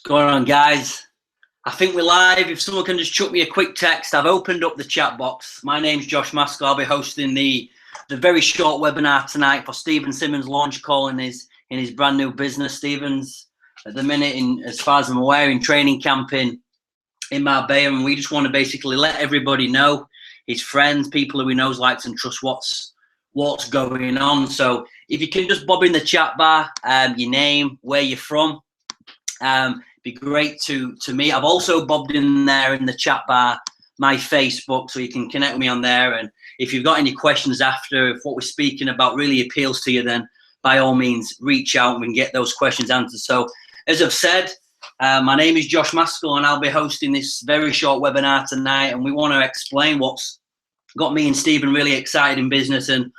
Going on, guys? I think we're live. If someone can just chuck me a quick text. I've opened up the chat box. My name's Josh Maskell. I'll be hosting the very short webinar tonight for Steven Simmons' launch call in his brand new business. Steven's at the minute, as far as I'm aware, in training camp in Marbella, and we just want to basically let everybody know, his friends, people who he knows, likes and trusts, what's going on. So if you can just bob in the chat bar, your name, where you're from, be great to me. I've also bobbed in there in the chat bar my Facebook, so you can connect with me on there. And if you've got any questions after, if what we're speaking about really appeals to you, then by all means reach out and we can get those questions answered. So as I've said, my name is Josh Maskell, and I'll be hosting this very short webinar tonight, and we want to explain what's got me and Steven really excited in business, and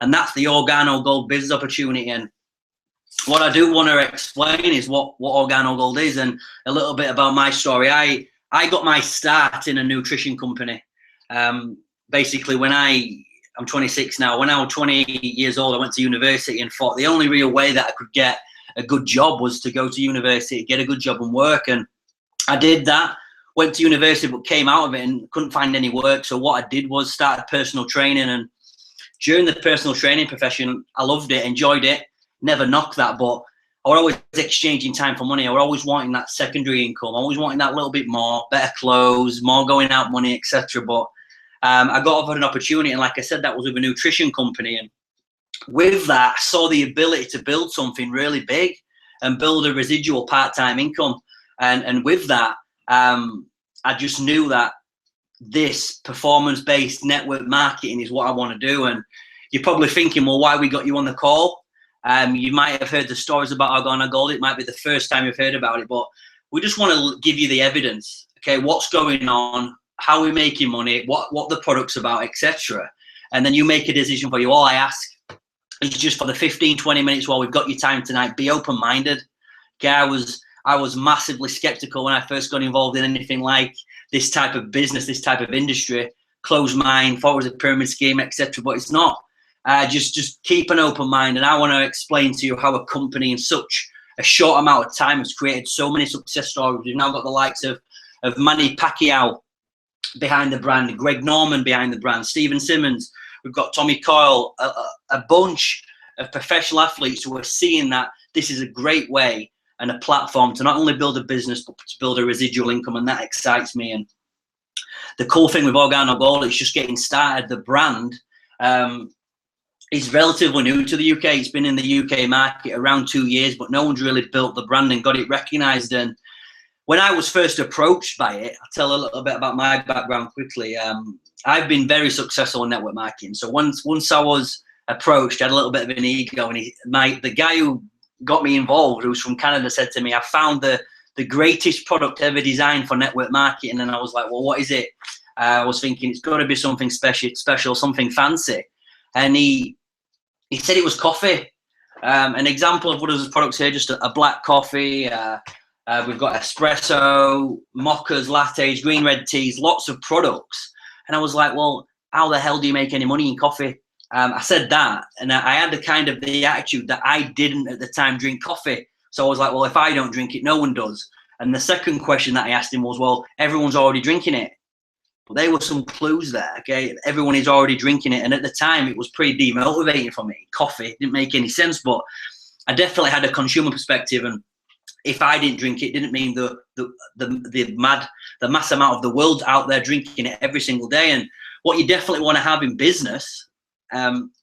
that's the OrganoGold business opportunity. And what I do want to explain is what OrganoGold is, and a little bit about my story. I got my start in a nutrition company. Basically, when I'm 26 now. When I was 20 years old, I went to university and thought the only real way that I could get a good job was to go to university, get a good job and work. And I did that, went to university, but came out of it and couldn't find any work. So what I did was started personal training. And during the personal training profession, I loved it, enjoyed it. Never knocked that, but I was always exchanging time for money. I was always wanting that secondary income. Always wanting that little bit more, better clothes, more going out money, etc. But I got offered an opportunity, and like I said, that was with a nutrition company. And with that, I saw the ability to build something really big and build a residual part-time income. And with that, I just knew that this performance-based network marketing is what I want to do. And you're probably thinking, well, why we got you on the call? You might have heard the stories about OrganoGold. It might be the first time you've heard about it, but we just want to give you the evidence. Okay, what's going on, how we're making money, what the product's about, etc. And then you make a decision for you. All I ask is just for the 15-20 minutes while we've got your time tonight, be open-minded. Okay, I was massively skeptical when I first got involved in anything like this type of business, this type of industry. Closed mind, thought it was a pyramid scheme, etc. But it's not. Just keep an open mind, and I want to explain to you how a company in such a short amount of time has created so many success stories. We've now got the likes of Manny Pacquiao behind the brand, Greg Norman behind the brand, Steven Simmons. We've got Tommy Coyle, a bunch of professional athletes who are seeing that this is a great way and a platform to not only build a business, but to build a residual income, and that excites me. And the cool thing with OrganoGold, it's just getting started. The brand is relatively new to the UK. It's been in the UK market around 2 years, but no one's really built the brand and got it recognized. And when I was first approached by it, I'll tell a little bit about my background quickly. I've been very successful in network marketing. So once I was approached, I had a little bit of an ego, and the guy who got me involved, who's from Canada, said to me, I found the greatest product ever designed for network marketing. And I was like, well, what is it? I was thinking it's got to be something special, something fancy. And he said it was coffee. An example of what his products here, just a black coffee. We've got espresso, mochas, lattes, green red teas, lots of products. And I was like, well, how the hell do you make any money in coffee? I said that, and I had the attitude that I didn't at the time drink coffee. So I was like, well, if I don't drink it, no one does. And the second question that I asked him was, well, everyone's already drinking it. But there were some clues there, okay? Everyone is already drinking it. And at the time, it was pretty demotivating for me. Coffee didn't make any sense, but I definitely had a consumer perspective. And if I didn't drink it, it didn't mean the mass amount of the world out there drinking it every single day. And what you definitely want to have in business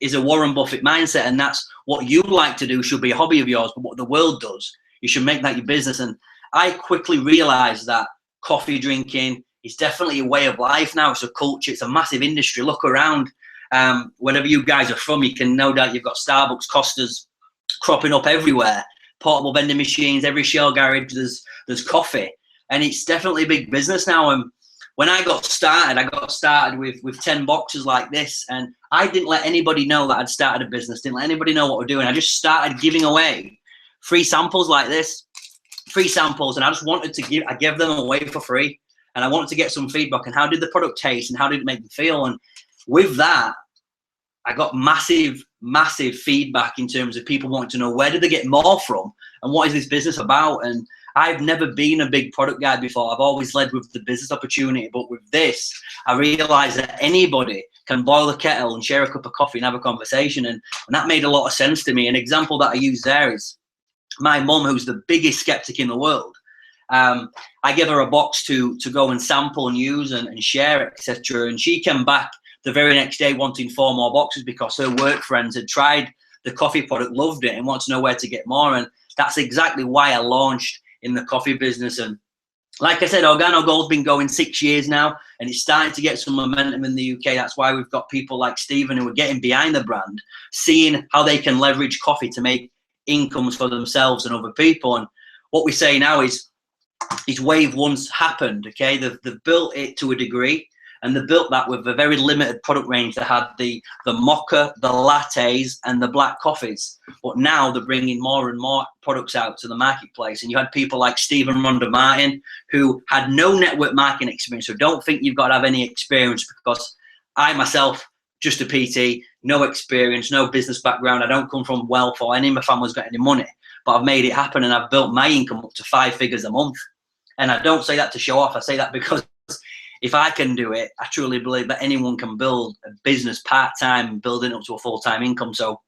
is a Warren Buffett mindset. And that's what you like to do should be a hobby of yours, but what the world does, you should make that your business. And I quickly realized that coffee drinking, it's definitely a way of life now. It's a culture. It's a massive industry. Look around. Wherever you guys are from, you can no doubt you've got Starbucks, Costas cropping up everywhere. Portable vending machines, every shell garage, there's coffee. And it's definitely a big business now. And when I got started with 10 boxes like this. And I didn't let anybody know that I'd started a business. Didn't let anybody know what we're doing. I just started giving away free samples like this. Free samples. And I just wanted to I gave them away for free. And I wanted to get some feedback on how did the product taste and how did it make me feel. And with that, I got massive feedback in terms of people wanting to know where did they get more from and what is this business about. And I've never been a big product guy before. I've always led with the business opportunity. But with this, I realized that anybody can boil the kettle and share a cup of coffee and have a conversation. And that made a lot of sense to me. An example that I use there is my mum, who's the biggest skeptic in the world. I gave her a box to go and sample and use and share, etc. And she came back the very next day wanting 4 more boxes because her work friends had tried the coffee product, loved it, and wanted to know where to get more. And that's exactly why I launched in the coffee business. And like I said, OrganoGold's been going 6 years now, and it's starting to get some momentum in the UK. That's why we've got people like Stephen who are getting behind the brand, seeing how they can leverage coffee to make incomes for themselves and other people. And what we say now is wave one's happened. Okay, they've built it to a degree, and they built that with a very limited product range. They had the mocha, the lattes, and the black coffees. But now they're bringing more and more products out to the marketplace. And you had people like Stephen Ronda Martin, who had no network marketing experience. So don't think you've got to have any experience, because I myself, just a PT, no experience, no business background. I don't come from wealth or any of my family's got any money, but I've made it happen, and I've built my income up to 5 figures a month. And I don't say that to show off. I say that because if I can do it, I truly believe that anyone can build a business part-time, building up to a full-time income. So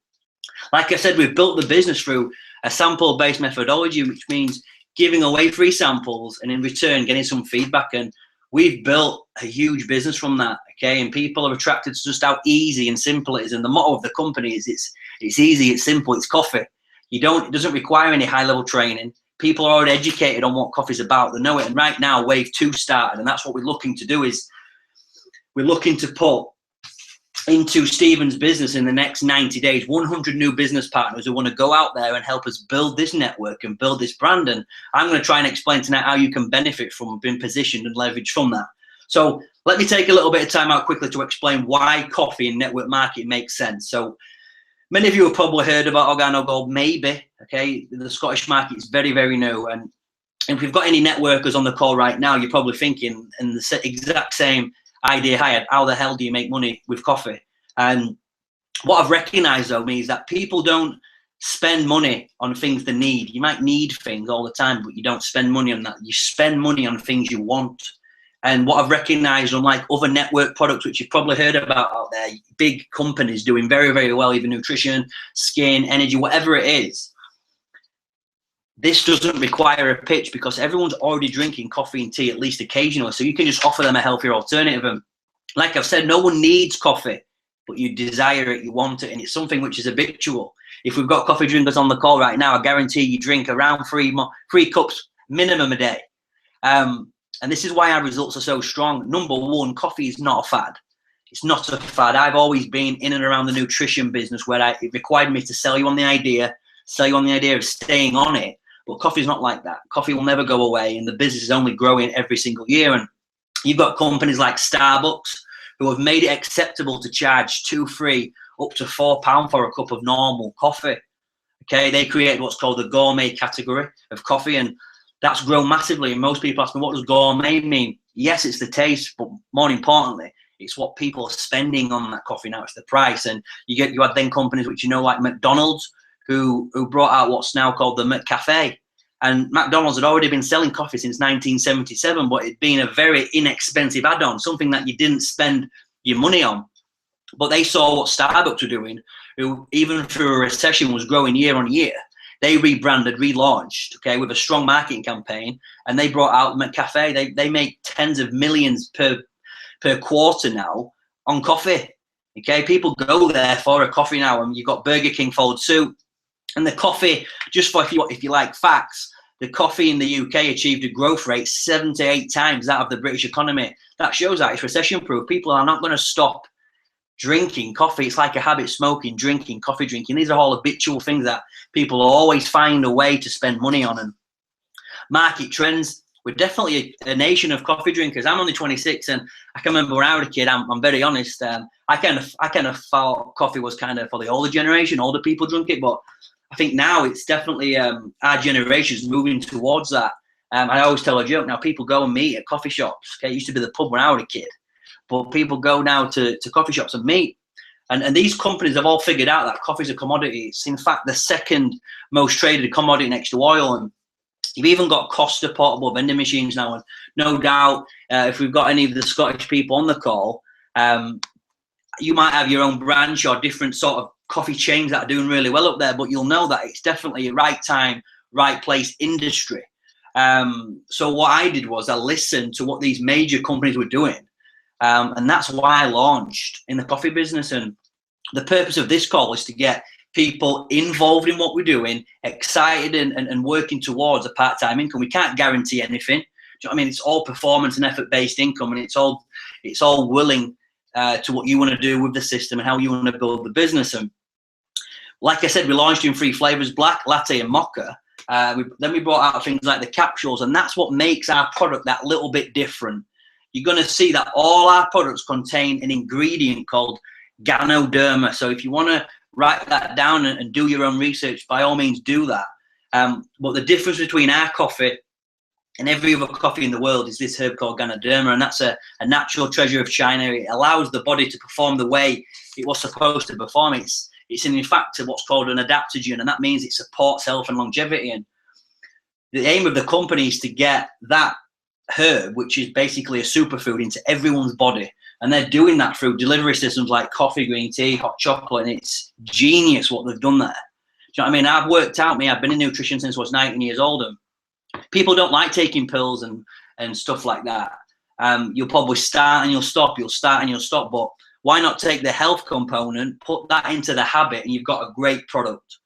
like I said, we've built the business through a sample-based methodology, which means giving away free samples and in return getting some feedback. And we've built a huge business from that, okay? And people are attracted to just how easy and simple it is. And the motto of the company is it's easy, it's simple, it's coffee. It doesn't require any high-level training. People are already educated on what coffee's about. They know it. And right now, wave 2 started. And that's what we're looking to do, is we're looking to put into Stephen's business in the next 90 days, 100 new business partners who want to go out there and help us build this network and build this brand. And I'm going to try and explain tonight how you can benefit from being positioned and leverage from that. So let me take a little bit of time out quickly to explain why coffee and network marketing makes sense. So many of you have probably heard about OrganoGold, maybe, okay? The Scottish market is very, very new. And if we've got any networkers on the call right now, you're probably thinking in the exact same idea I had, how the hell do you make money with coffee? And what I've recognized, though, is that people don't spend money on things they need. You might need things all the time, but you don't spend money on that. You spend money on things you want. And what I've recognized, unlike other network products, which you've probably heard about out there, big companies doing very, very well, even nutrition, skin, energy, whatever it is, this doesn't require a pitch because everyone's already drinking coffee and tea at least occasionally. So you can just offer them a healthier alternative. And like I've said, no one needs coffee, but you desire it, you want it, and it's something which is habitual. If we've got coffee drinkers on the call right now, I guarantee you drink around 3 cups minimum a day. And this is why our results are so strong. Number one, coffee is not a fad. It's not a fad. I've always been in and around the nutrition business where it required me to sell you on the idea of staying on it. But coffee is not like that. Coffee will never go away, and the business is only growing every single year. And you've got companies like Starbucks who have made it acceptable to charge $2, $3, up to £4 for a cup of normal coffee. Okay, they created what's called the gourmet category of coffee, and that's grown massively. And most people ask me, what does gourmet mean? Yes, it's the taste, but more importantly, it's what people are spending on that coffee now. It's the price. And you had then companies which like McDonald's, who brought out what's now called the McCafe. And McDonald's had already been selling coffee since 1977, but it'd been a very inexpensive add-on, something that you didn't spend your money on. But they saw what Starbucks were doing, who even through a recession was growing year on year. They rebranded, relaunched, okay, with a strong marketing campaign, and they brought out McCafe. They make tens of millions per quarter now on coffee. Okay, people go there for a coffee now, and you've got Burger King fold suit. And the coffee, just for if you like facts, the coffee in the UK achieved a growth rate 7 to 8 times that of the British economy. That shows that it's recession-proof. People are not going to stop drinking coffee. It's like a habit: smoking, drinking, coffee drinking. These are all habitual things that people will always find a way to spend money on. And market trends, we're definitely a nation of coffee drinkers. I'm only 26, and I can remember when I was a kid, I'm very honest, I kind of thought coffee was kind of for the older generation, older people drink it, but I think now it's definitely our generation's moving towards that. I always tell a joke now, people go and meet at coffee shops. Okay, it used to be the pub when I was a kid, but people go now to coffee shops and meet. And these companies have all figured out that coffee is a commodity. It's in fact the second most traded commodity next to oil. And You've even got Costa portable vending machines now, and no doubt, if we've got any of the Scottish people on the call, you might have your own branch or different sort of coffee chains that are doing really well up there, but you'll know that it's definitely a right time, right place industry. So what I did was I listened to what these major companies were doing, and that's why I launched in the coffee business. And the purpose of this call is to get people involved in what we're doing, excited and working towards a part-time income. We can't guarantee anything. Do you know what I mean? It's all performance and effort-based income, and it's all willing to what you want to do with the system and how you want to build the business. And like I said, we launched in 3 flavors: black, latte, and mocha. Then we brought out things like the capsules, and that's what makes our product that little bit different. You're going to see that all our products contain an ingredient called Ganoderma. So if you want to write that down and do your own research, by all means do that. But the difference between our coffee and every other coffee in the world is this herb called Ganoderma, and that's a natural treasure of China. It allows the body to perform the way it was supposed to perform. It's in fact what's called an adaptogen, and that means it supports health and longevity. And the aim of the company is to get that herb, which is basically a superfood, into everyone's body. And they're doing that through delivery systems like coffee, green tea, hot chocolate, and it's genius what they've done there. Do you know what I mean? I've worked out, I've been in nutrition since I was 19 years old, and people don't like taking pills and stuff like that. You'll probably start and you'll stop, you'll start and you'll stop, but why not take the health component, put that into the habit, and you've got a great product.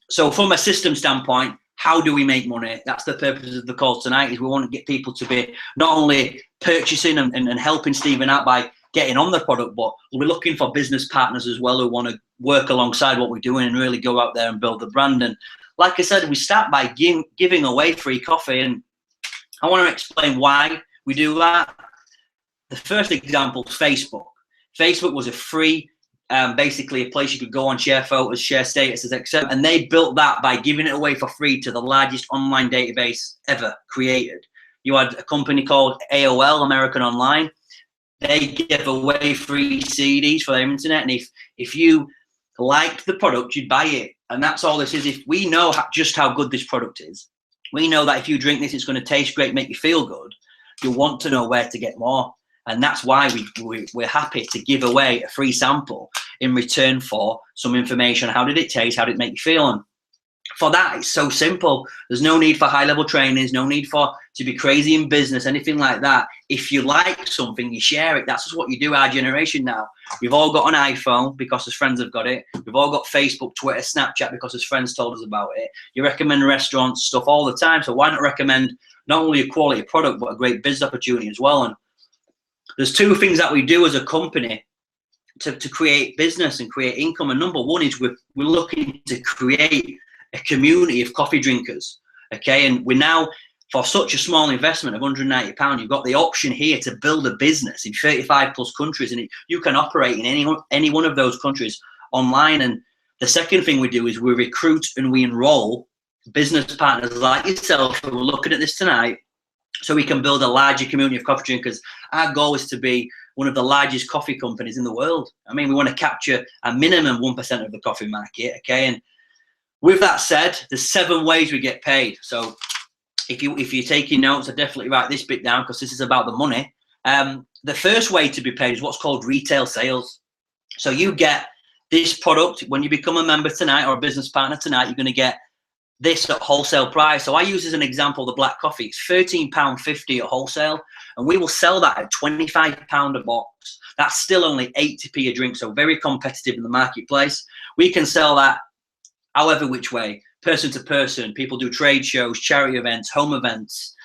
So from a system standpoint, how do we make money? That's the purpose of the call tonight, is we want to get people to be not only purchasing and helping Stephen out by getting on the product, but we're looking for business partners as well who want to work alongside what we're doing and really go out there and build the brand. And like I said, we start by giving away free coffee, and I want to explain why we do that. The first example is Facebook. Facebook was a free, basically a place you could go on, share photos, share statuses, etc. And they built that by giving it away for free to the largest online database ever created. You had a company called AOL, American Online. They give away free CDs for their internet, and if you liked the product, you'd buy it. And that's all this is. If we know just how good this product is, we know that if you drink this, it's going to taste great, make you feel good. You'll want to know where to get more. And that's why we're happy to give away a free sample in return for some information. How did it taste? How did it make you feel? And for that, it's so simple. There's no need for high-level trainings, no need to be crazy in business, anything like that. If you like something, you share it. That's just what you do, our generation now. We've all got an iPhone because his friends have got it. We've all got Facebook, Twitter, Snapchat because his friends told us about it. You recommend restaurants, stuff all the time. So why not recommend not only a quality product, but a great business opportunity as well? And there's 2 things that we do as a company to create business and create income. And number one is we're looking to create a community of coffee drinkers. Okay, and we're now, for such a small investment of £190, you've got the option here to build a business in 35 plus countries, and you can operate in any one of those countries online. And the second thing we do is we recruit and we enroll business partners like yourself who are looking at this tonight, so we can build a larger community of coffee drinkers. Our goal is to be one of the largest coffee companies in the world. I mean, we want to capture a minimum 1% of the coffee market, okay? And with that said, there's 7 ways we get paid. So if you're taking notes, I definitely write this bit down because this is about the money. The first way to be paid is what's called retail sales. So you get this product when you become a member tonight or a business partner tonight. You're going to get this at wholesale price. So I use as an example the black coffee. It's £13.50 at wholesale, and we will sell that at £25 a box. That's still only 80p a drink, so very competitive in the marketplace. We can sell that however which way, person to person. People do trade shows, charity events, home events.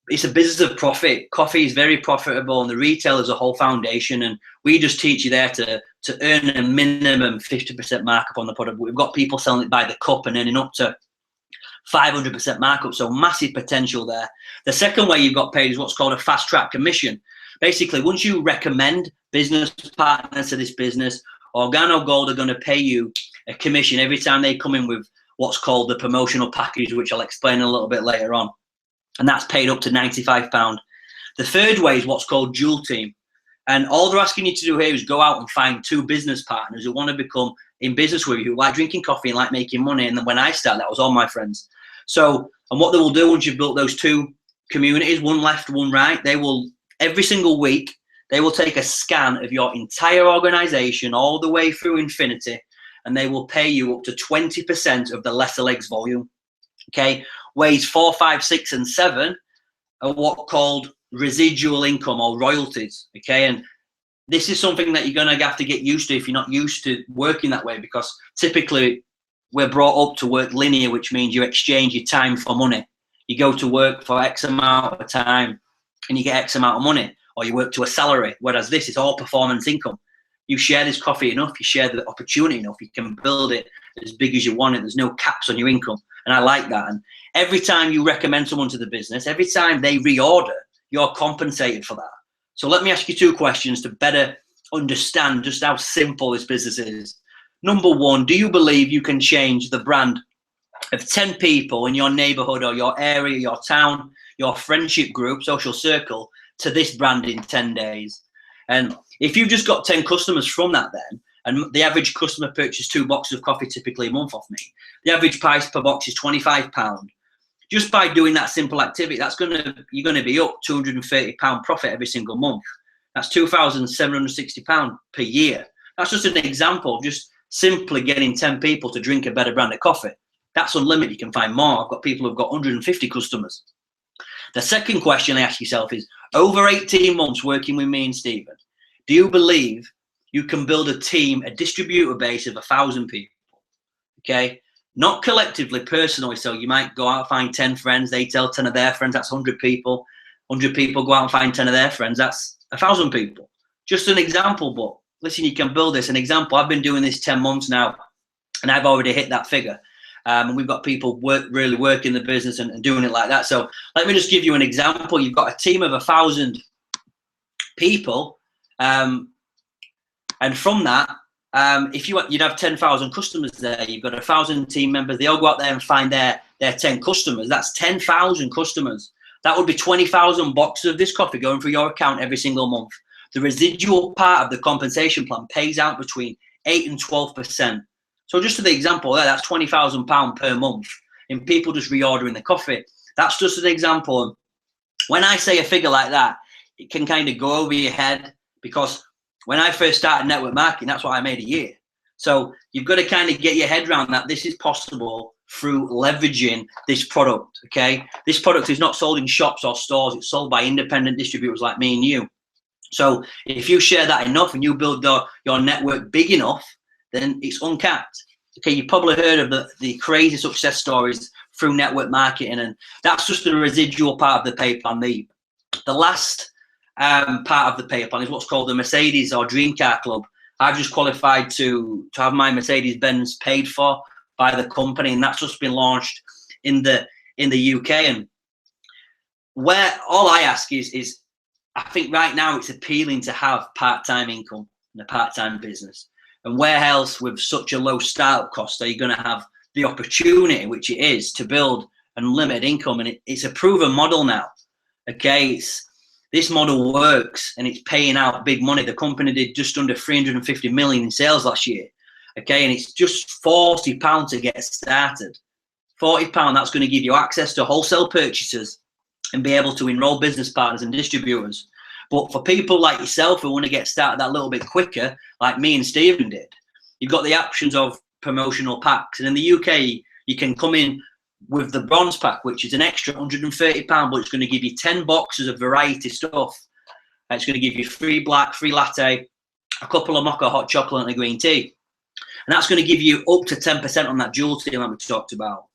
It's a business of profit. Coffee is very profitable, and the retail is a whole foundation. And we just teach you there to earn a minimum 50% markup on the product. We've got people selling it by the cup and earning up to 500% markup. So massive potential there. The second way you've got paid is what's called a fast track commission. Basically, once you recommend business partners to this business, OrganoGold are going to pay you a commission every time they come in with what's called the promotional package, which I'll explain a little bit later on. And that's paid up to £95. The third way is what's called Dual Team. And all they're asking you to do here is go out and find 2 business partners who want to become in business with you, who like drinking coffee and like making money. And then when I started, that was all my friends. So, and what they will do once you've built those two communities, one left, one right, they will, every single week, they will take a scan of your entire organization all the way through infinity, and they will pay you up to 20% of the lesser legs volume. Okay, ways 4, 5, 6, and 7 are what called residual income or royalties. Okay, and this is something that you're going to have to get used to if you're not used to working that way, because typically we're brought up to work linear, which means you exchange your time for money. You go to work for X amount of time and you get X amount of money, or you work to a salary, whereas this is all performance income. You share this coffee enough, you share the opportunity enough, you can build it as big as you want it. There's no caps on your income. And I like that. And every time you recommend someone to the business, every time they reorder, you're compensated for that. So let me ask you 2 questions to better understand just how simple this business is. Number 1, do you believe you can change the brand of 10 people in your neighborhood or your area, your town, your friendship group, social circle, to this brand in 10 days? And if you've just got 10 customers from that then, and the average customer purchases 2 boxes of coffee typically a month off me, the average price per box is £25. Just by doing that simple activity, you're gonna be up £230 profit every single month. That's £2,760 per year. That's just an example of just simply getting 10 people to drink a better brand of coffee. That's unlimited. You can find more. I've got people who've got 150 customers. The second question I ask yourself is, over 18 months working with me and Stephen, do you believe you can build a team, a distributor base of 1,000 people? Okay, not collectively, personally. So you might go out and find 10 friends, they tell 10 of their friends, that's 100 people. 100 people go out and find 10 of their friends, that's 1,000 people. Just an example, but listen, you can build this. An example, I've been doing this 10 months now, and I've already hit that figure. And we've got people really working the business and doing it like that. So let me just give you an example. You've got a team of 1,000 people, and from that, if you'd have 10,000 customers there, you've got 1,000 team members. They all go out there and find their 10 customers. That's 10,000 customers. That would be 20,000 boxes of this coffee going through your account every single month. The residual part of the compensation plan pays out between 8 and 12%. So just for the example there, that's £20,000 per month in people just reordering the coffee. That's just an example. When I say a figure like that, it can kind of go over your head, because when I first started network marketing, that's what I made a year. So you've got to kind of get your head around that this is possible through leveraging this product, okay? This product is not sold in shops or stores. It's sold by independent distributors like me and you. So if you share that enough and you build your network big enough, then it's uncapped. Okay, you've probably heard of the crazy success stories through network marketing, and that's just the residual part of the pay plan. The last part of the pay plan is what's called the Mercedes or Dream Car Club. I've just qualified to have my Mercedes-Benz paid for by the company, and that's just been launched in the UK. And where all I ask is I think right now it's appealing to have part-time income in a part-time business. And where else with such a low startup cost are you going to have the opportunity, which it is, to build unlimited income? And it's a proven model now. Okay, this model works and it's paying out big money. The company did just under 350 million in sales last year. Okay, and it's just £40 to get started. £40, that's going to give you access to wholesale purchasers and be able to enroll business partners and distributors. But for people like yourself who want to get started that little bit quicker, like me and Stephen did, you've got the options of promotional packs. And in the UK, you can come in with the bronze pack, which is an extra £130, but it's going to give you 10 boxes of variety stuff. It's going to give you free black, free latte, a couple of mocha hot chocolate and a green tea. And that's going to give you up to 10% on that jewel team that we talked about.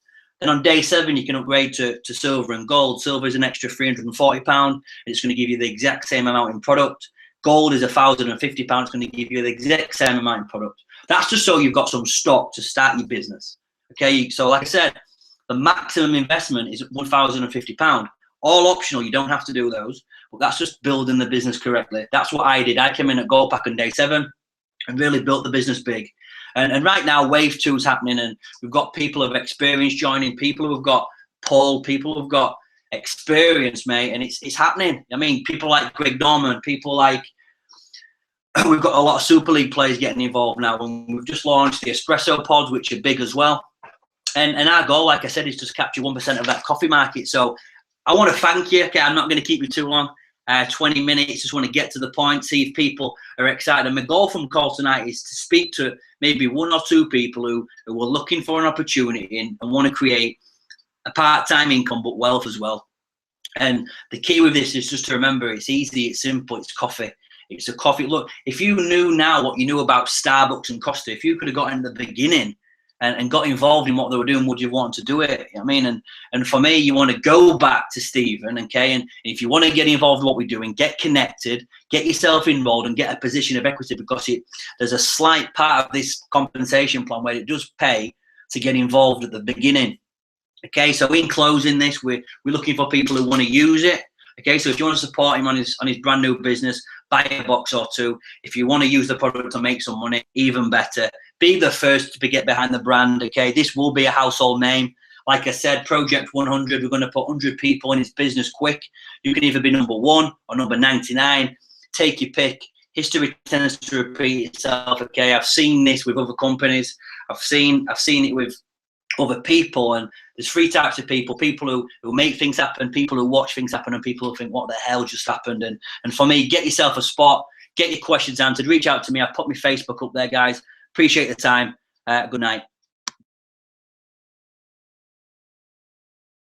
Then on day 7, you can upgrade to silver and gold. Silver is an extra £340. And it's going to give you the exact same amount in product. Gold is £1,050. It's going to give you the exact same amount in product. That's just so you've got some stock to start your business. Okay, so like I said, the maximum investment is £1,050. All optional, you don't have to do those. But that's just building the business correctly. That's what I did. I came in at Gold Pack on day 7 and really built the business big. And right now, Wave 2 is happening, and we've got people of experience joining, people who've got pull, people who've got experience, mate, and it's happening. I mean, people like Greg Norman, people like, we've got a lot of Super League players getting involved now, and we've just launched the Espresso Pods, which are big as well. And our goal, like I said, is to capture 1% of that coffee market. So I want to thank you. Okay, I'm not going to keep you too long. 20 minutes, just want to get to the point, see if people are excited. And my goal from call tonight is to speak to maybe 1 or 2 people who are looking for an opportunity and want to create a part-time income, but wealth as well. And the key with this is just to remember, it's easy, it's simple, it's coffee. It's a coffee. Look, if you knew now what you knew about Starbucks and Costa, if you could have got in the beginning and got involved in what they were doing, would you want to do it? I mean, and for me, you want to go back to Stephen, okay? And if you want to get involved in what we're doing, get connected, get yourself involved and get a position of equity, because there's a slight part of this compensation plan where it does pay to get involved at the beginning. Okay, so in closing this, we're looking for people who want to use it. Okay, so if you want to support him on his brand new business, buy a box or 2. If you want to use the product to make some money, even better. Be the first to get behind the brand. Okay, this will be a household name. Like I said, Project 100, we're going to put 100 people in his business quick. You can either be number 1 or number 99. Take your pick. History tends to repeat itself. Okay, I've seen this with other companies. I've seen it with other people, and there's 3 types of people: people who make things happen, people who watch things happen, and people who think, what the hell just happened? And for me, get yourself a spot, get your questions answered, reach out to me. I've put my Facebook up there, guys. Appreciate the time. Good night.